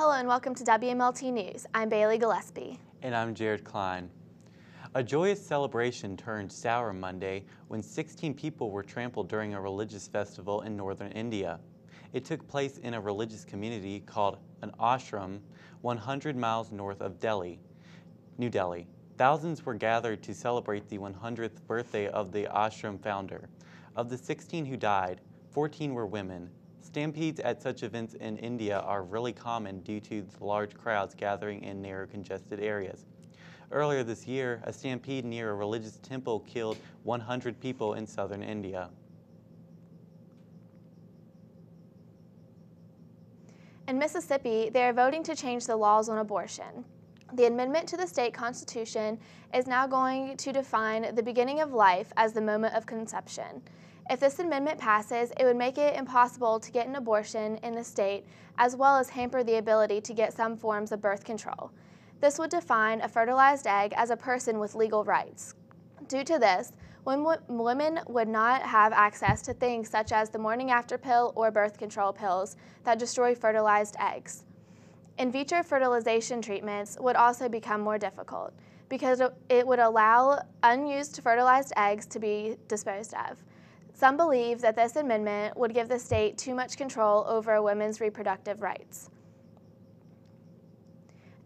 Hello and welcome to WMLT News. I'm Bailey Gillespie. And I'm Jared Klein. A joyous celebration turned sour Monday when 16 people were trampled during a religious festival in northern India. It took place in a religious community called an ashram 100 miles north of New Delhi. Thousands were gathered to celebrate the 100th birthday of the ashram founder. Of the 16 who died, 14 were women. Stampedes at such events in India are really common due to the large crowds gathering in narrow, congested areas. Earlier this year, a stampede near a religious temple killed 100 people in southern India. In Mississippi, they are voting to change the laws on abortion. The amendment to the state constitution is now going to define the beginning of life as the moment of conception. If this amendment passes, it would make it impossible to get an abortion in the state, as well as hamper the ability to get some forms of birth control. This would define a fertilized egg as a person with legal rights. Due to this, women would not have access to things such as the morning after pill or birth control pills that destroy fertilized eggs. In vitro fertilization treatments would also become more difficult because it would allow unused fertilized eggs to be disposed of. Some believe that this amendment would give the state too much control over women's reproductive rights.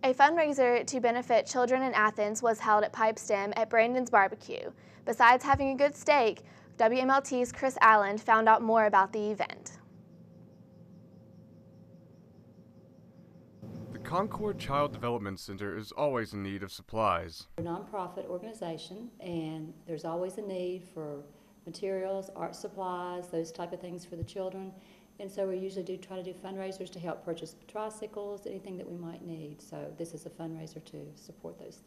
A fundraiser to benefit children in Athens was held at Pipestem at Brandon's Barbecue. Besides having a good steak, WMLT's Chris Allen found out more about the event. The Concord Child Development Center is always in need of supplies. We're a nonprofit organization, and there's always a need for materials, art supplies, those type of things for the children. And so we usually try to do fundraisers to help purchase tricycles, anything that we might need. So this is a fundraiser to support those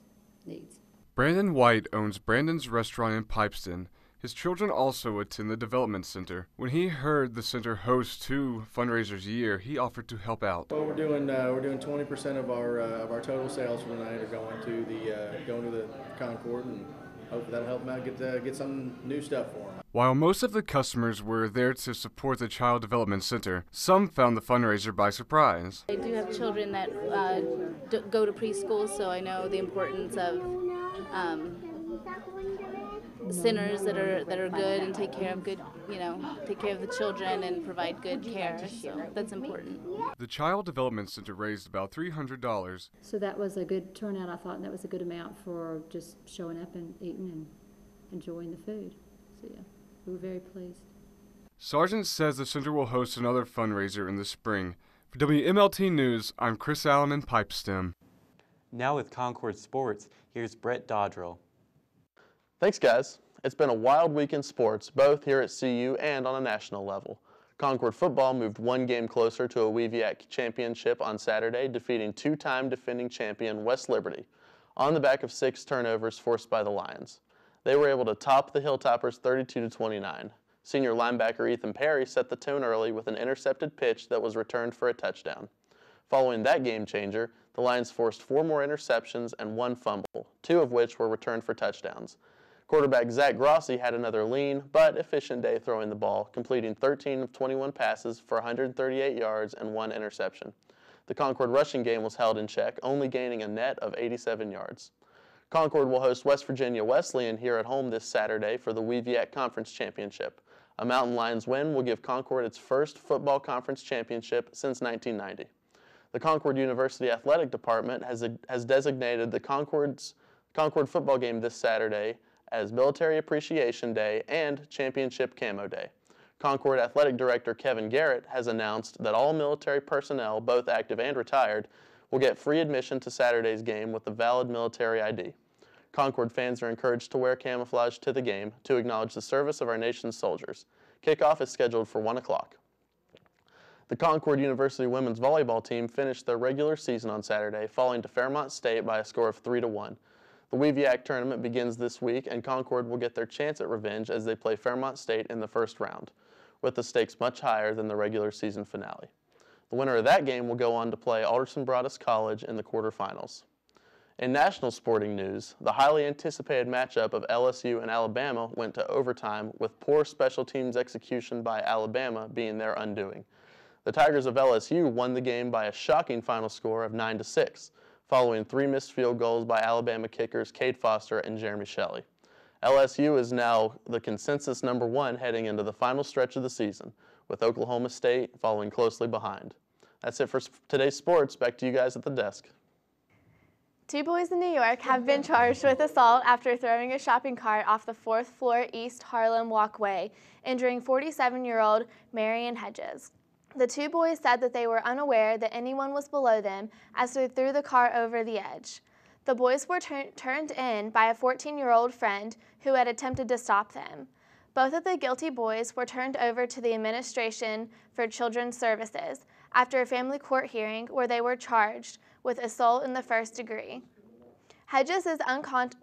needs. Brandon White owns Brandon's Restaurant in Pipeston. His children also attend the development center. When he heard the center hosts 2 fundraisers a year, he offered to help out. Well, we're doing 20% of our total sales for the night are going to the Concord, and hopefully that'll help them out get some new stuff for them. While most of the customers were there to support the Child Development Center, some found the fundraiser by surprise. I do have children that go to preschool, so I know the importance of centers that are good and take care of the children and provide good care. So that's important. The Child Development Center raised about $300. So that was a good turnout, I thought, and that was a good amount for just showing up and eating and enjoying the food. So yeah, we were very pleased. Sargent says the center will host another fundraiser in the spring. For WMLT News, I'm Chris Allen in Pipestem. Now with Concord Sports, here's Brett Dodrell. Thanks, guys. It's been a wild week in sports, both here at CU and on a national level. Concord football moved 1 game closer to a WVIAC championship on Saturday, defeating 2-time defending champion West Liberty, on the back of 6 turnovers forced by the Lions. They were able to top the Hilltoppers 32-29. Senior linebacker Ethan Perry set the tone early with an intercepted pitch that was returned for a touchdown. Following that game changer, the Lions forced 4 more interceptions and 1 fumble, 2 of which were returned for touchdowns. Quarterback Zach Grossi had another lean but efficient day throwing the ball, completing 13 of 21 passes for 138 yards and 1 interception. The Concord rushing game was held in check, only gaining a net of 87 yards. Concord will host West Virginia Wesleyan here at home this Saturday for the WVIAC Conference Championship. A Mountain Lions win will give Concord its first football conference championship since 1990. The Concord University Athletic Department has designated the Concord football game this Saturday as Military Appreciation Day and Championship Camo Day. Concord Athletic Director Kevin Garrett has announced that all military personnel, both active and retired, will get free admission to Saturday's game with a valid military ID. Concord fans are encouraged to wear camouflage to the game to acknowledge the service of our nation's soldiers. Kickoff is scheduled for 1 o'clock. The Concord University women's volleyball team finished their regular season on Saturday, falling to Fairmont State by a score of 3-1. The WVIAC tournament begins this week, and Concord will get their chance at revenge as they play Fairmont State in the first round, with the stakes much higher than the regular season finale. The winner of that game will go on to play Alderson Broaddus College in the quarterfinals. In national sporting news, the highly anticipated matchup of LSU and Alabama went to overtime, with poor special teams execution by Alabama being their undoing. The Tigers of LSU won the game by a shocking final score of 9-6, following 3 missed field goals by Alabama kickers Cade Foster and Jeremy Shelley. LSU is now the consensus #1 heading into the final stretch of the season, with Oklahoma State following closely behind. That's it for today's sports. Back to you guys at the desk. 2 boys in New York have been charged with assault after throwing a shopping cart off the 4th floor East Harlem walkway, injuring 47-year-old Marion Hedges. The 2 boys said that they were unaware that anyone was below them as they threw the car over the edge. The boys were turned in by a 14-year-old friend who had attempted to stop them. Both of the guilty boys were turned over to the Administration for Children's Services after a family court hearing where they were charged with assault in the 1st degree. Hedges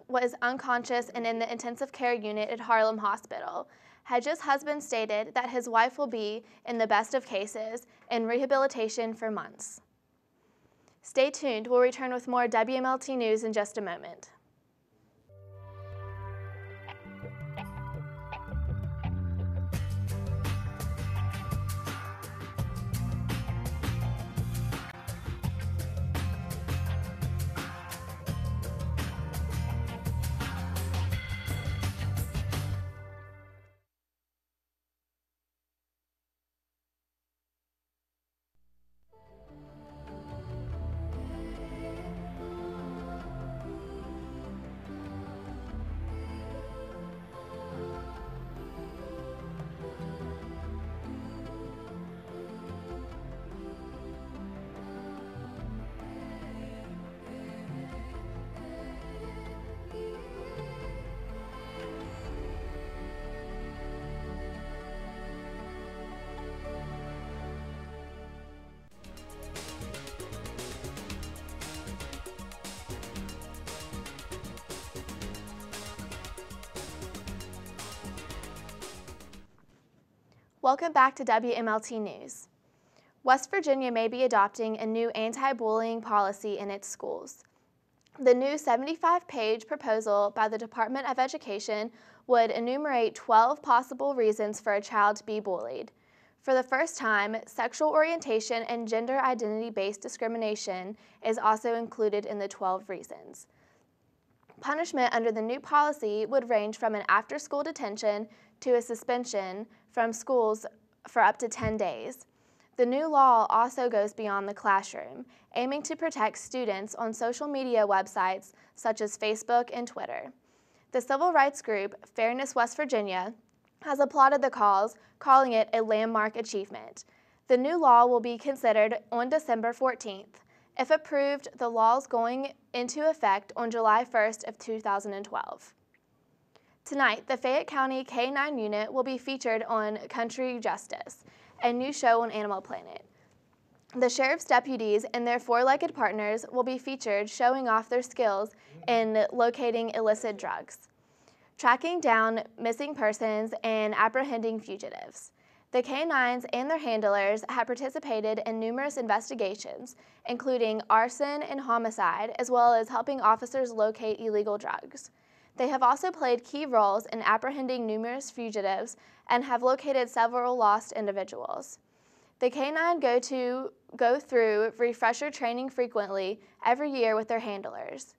was unconscious and in the intensive care unit at Harlem Hospital. Hedges' husband stated that his wife will be, in the best of cases, in rehabilitation for months. Stay tuned. We'll return with more WMLT news in just a moment. Welcome back to WMLT News. West Virginia may be adopting a new anti-bullying policy in its schools. The new 75-page proposal by the Department of Education would enumerate 12 possible reasons for a child to be bullied. For the first time, sexual orientation and gender identity-based discrimination is also included in the 12 reasons. Punishment under the new policy would range from an after-school detention to a suspension from schools for up to 10 days. The new law also goes beyond the classroom, aiming to protect students on social media websites such as Facebook and Twitter. The civil rights group Fairness West Virginia has applauded the cause, calling it a landmark achievement. The new law will be considered on December 14th. If approved, the law is going into effect on July 1st of 2012. Tonight, the Fayette County K-9 unit will be featured on Country Justice, a new show on Animal Planet. The sheriff's deputies and their four-legged partners will be featured showing off their skills in locating illicit drugs, tracking down missing persons, and apprehending fugitives. The K-9s and their handlers have participated in numerous investigations, including arson and homicide, as well as helping officers locate illegal drugs. They have also played key roles in apprehending numerous fugitives and have located several lost individuals. The K-9 go through refresher training frequently every year with their handlers.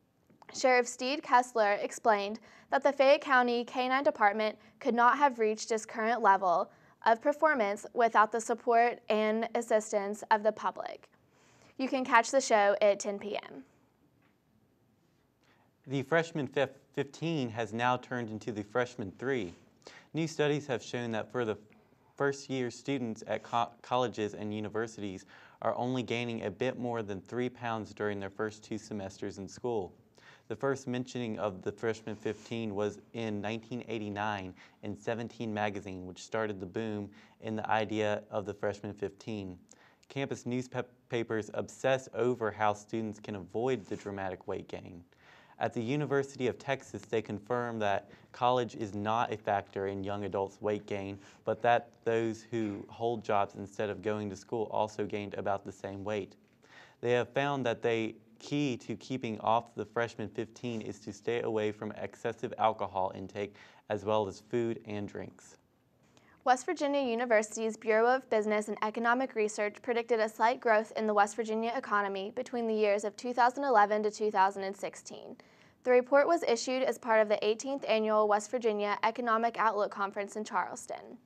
Sheriff Steve Kessler explained that the Fayette County K-9 department could not have reached its current level of performance without the support and assistance of the public. You can catch the show at 10 p.m. The freshman 15 has now turned into the freshman 3. New studies have shown that for the first-year students at colleges and universities are only gaining a bit more than 3 pounds during their first 2 semesters in school. The first mentioning of the freshman 15 was in 1989 in 17 magazine, which started the boom in the idea of the freshman 15. Campus newspapers obsess over how students can avoid the dramatic weight gain. At the University of Texas, they confirm that college is not a factor in young adults' weight gain, but that those who hold jobs instead of going to school also gained about the same weight. They have found that the key to keeping off the freshman 15 is to stay away from excessive alcohol intake as well as food and drinks. West Virginia University's Bureau of Business and Economic Research predicted a slight growth in the West Virginia economy between the years of 2011 to 2016. The report was issued as part of the 18th Annual West Virginia Economic Outlook Conference in Charleston.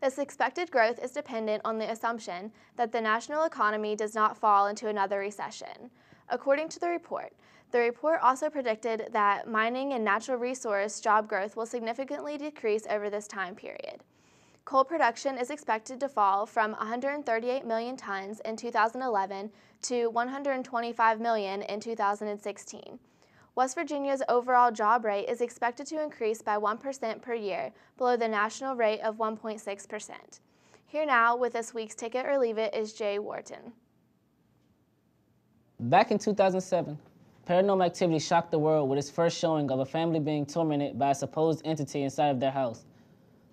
This expected growth is dependent on the assumption that the national economy does not fall into another recession. According to the report also predicted that mining and natural resource job growth will significantly decrease over this time period. Coal production is expected to fall from 138 million tons in 2011 to 125 million in 2016. West Virginia's overall job rate is expected to increase by 1% per year, below the national rate of 1.6%. Here now with this week's Ticket or Leave It is Jay Wharton. Back in 2007, Paranormal Activity shocked the world with its first showing of a family being tormented by a supposed entity inside of their house.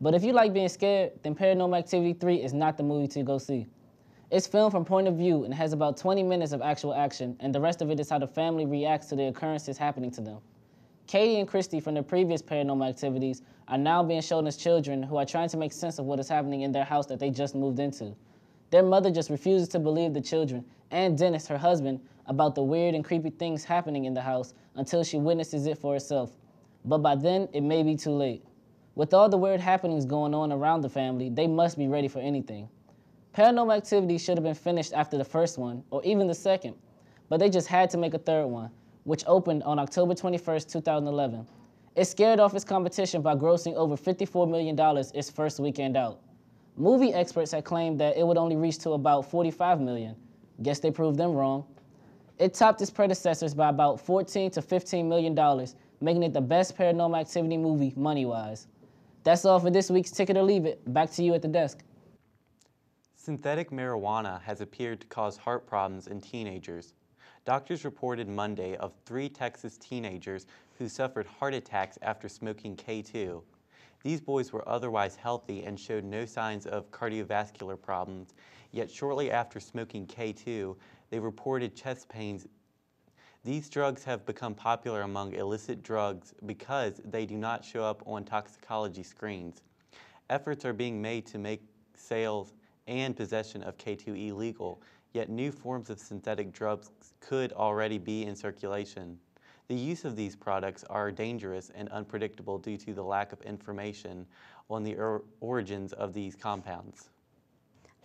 But if you like being scared, then Paranormal Activity 3 is not the movie to go see. It's filmed from point of view and has about 20 minutes of actual action, and the rest of it is how the family reacts to the occurrences happening to them. Katie and Christy from the previous Paranormal Activities are now being shown as children who are trying to make sense of what is happening in their house that they just moved into. Their mother just refuses to believe the children and Dennis, her husband, about the weird and creepy things happening in the house until she witnesses it for herself. But by then, it may be too late. With all the weird happenings going on around the family, they must be ready for anything. Paranormal Activity should have been finished after the first one, or even the second, but they just had to make a third one, which opened on October 21st, 2011. It scared off its competition by grossing over $54 million its first weekend out. Movie experts had claimed that it would only reach to about $45 million. Guess they proved them wrong. It topped its predecessors by about $14 to $15 million, making it the best Paranormal Activity movie money-wise. That's all for this week's Ticket or Leave It. Back to you at the desk. Synthetic marijuana has appeared to cause heart problems in teenagers. Doctors reported Monday of 3 Texas teenagers who suffered heart attacks after smoking K2. These boys were otherwise healthy and showed no signs of cardiovascular problems, yet shortly after smoking K2, they reported chest pains. These drugs have become popular among illicit drugs because they do not show up on toxicology screens. Efforts are being made to make sales and possession of K2 illegal, yet new forms of synthetic drugs could already be in circulation. The use of these products are dangerous and unpredictable due to the lack of information on the origins of these compounds.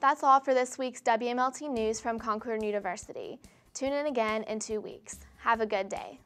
That's all for this week's WMLT News from Concord University. Tune in again in 2 weeks. Have a good day.